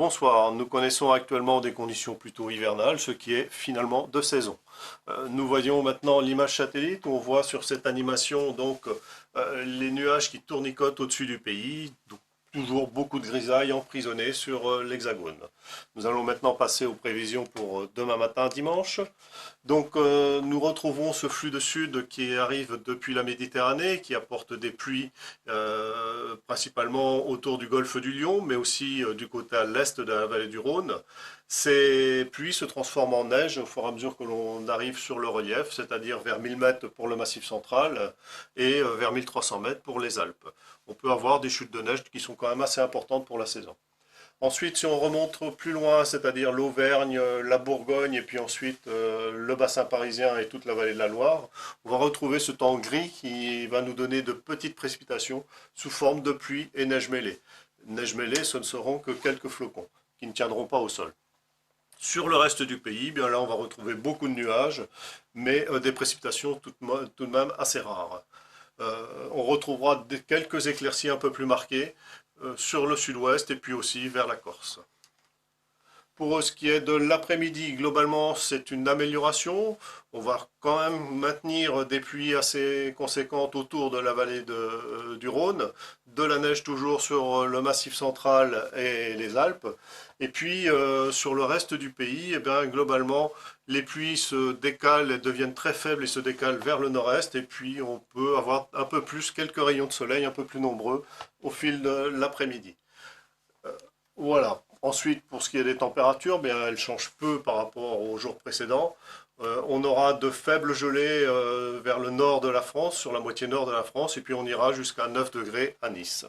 bonsoir. Nous connaissons actuellement des conditions plutôt hivernales, ce qui est finalement de saison. Nous voyons maintenant l'image satellite où on voit sur cette animation donc les nuages qui tournicotent au-dessus du pays. Donc, toujours beaucoup de grisailles emprisonnées sur l'hexagone. Nous allons maintenant passer aux prévisions pour demain matin dimanche. Donc nous retrouvons ce flux de sud qui arrive depuis la Méditerranée, qui apporte des pluies principalement autour du golfe du Lion, mais aussi du côté à l'est de la vallée du Rhône. Ces pluies se transforment en neige au fur et à mesure que l'on arrive sur le relief, c'est-à-dire vers 1000 mètres pour le Massif central et vers 1300 mètres pour les Alpes. On peut avoir des chutes de neige qui sont quand même assez importantes pour la saison. Ensuite, si on remonte plus loin, c'est-à-dire l'Auvergne, la Bourgogne et puis ensuite le bassin parisien et toute la vallée de la Loire, on va retrouver ce temps gris qui va nous donner de petites précipitations sous forme de pluie et neige mêlée. Neige mêlée, ce ne seront que quelques flocons qui ne tiendront pas au sol. Sur le reste du pays, bien là, on va retrouver beaucoup de nuages, mais des précipitations tout de même assez rares. On retrouvera quelques éclaircies un peu plus marquées sur le sud-ouest et puis aussi vers la Corse. Pour ce qui est de l'après-midi, globalement, c'est une amélioration. On va quand même maintenir des pluies assez conséquentes autour de la vallée du Rhône, de la neige toujours sur le Massif central et les Alpes. Et puis, sur le reste du pays, eh bien, globalement, les pluies se décalent, elles deviennent très faibles et se décalent vers le nord-est. Et puis, on peut avoir un peu plus, quelques rayons de soleil un peu plus nombreux au fil de l'après-midi. Voilà. Ensuite, pour ce qui est des températures, bien, elles changent peu par rapport aux jours précédents. On aura de faibles gelées vers le nord de la France, sur la moitié nord de la France, et puis on ira jusqu'à 9 degrés à Nice.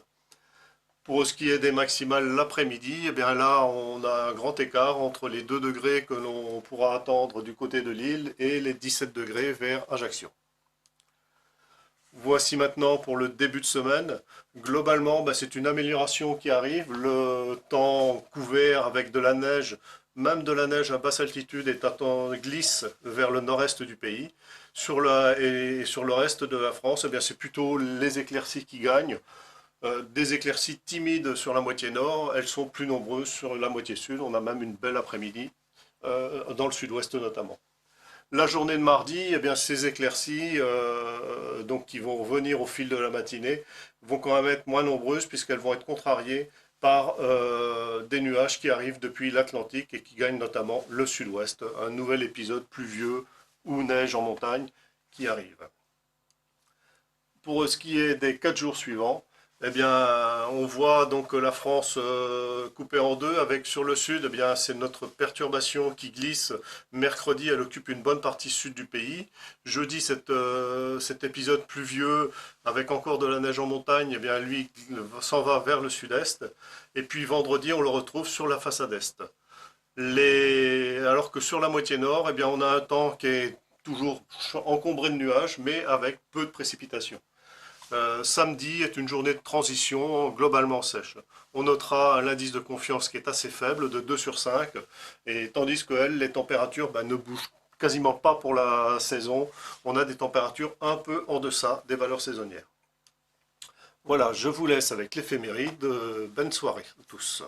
Pour ce qui est des maximales l'après-midi, eh bien là, on a un grand écart entre les 2 degrés que l'on pourra attendre du côté de Lille et les 17 degrés vers Ajaccio. Voici maintenant pour le début de semaine. Globalement, c'est une amélioration qui arrive. Le temps couvert avec de la neige, même de la neige à basse altitude, glisse vers le nord-est du pays. Sur le reste de la France, c'est plutôt les éclaircies qui gagnent. Des éclaircies timides sur la moitié nord, elles sont plus nombreuses sur la moitié sud. On a même une belle après-midi, dans le sud-ouest notamment. La journée de mardi, ces éclaircies, donc qui vont revenir au fil de la matinée, vont quand même être moins nombreuses puisqu'elles vont être contrariées par des nuages qui arrivent depuis l'Atlantique et qui gagnent notamment le sud-ouest. Un nouvel épisode pluvieux ou neige en montagne qui arrive. Pour ce qui est des 4 jours suivants, on voit donc la France coupée en deux, avec sur le sud, c'est notre perturbation qui glisse. Mercredi, elle occupe une bonne partie sud du pays. Jeudi, cet épisode pluvieux, avec encore de la neige en montagne, lui s'en va vers le sud-est. Et puis vendredi, on le retrouve sur la façade est. Alors que sur la moitié nord, on a un temps qui est toujours encombré de nuages, mais avec peu de précipitations. Samedi est une journée de transition globalement sèche. On notera un indice de confiance qui est assez faible, de 2 sur 5, et tandis que les températures ne bougent quasiment pas pour la saison. On a des températures un peu en deçà des valeurs saisonnières. Voilà, je vous laisse avec l'éphéméride. Bonne soirée à tous.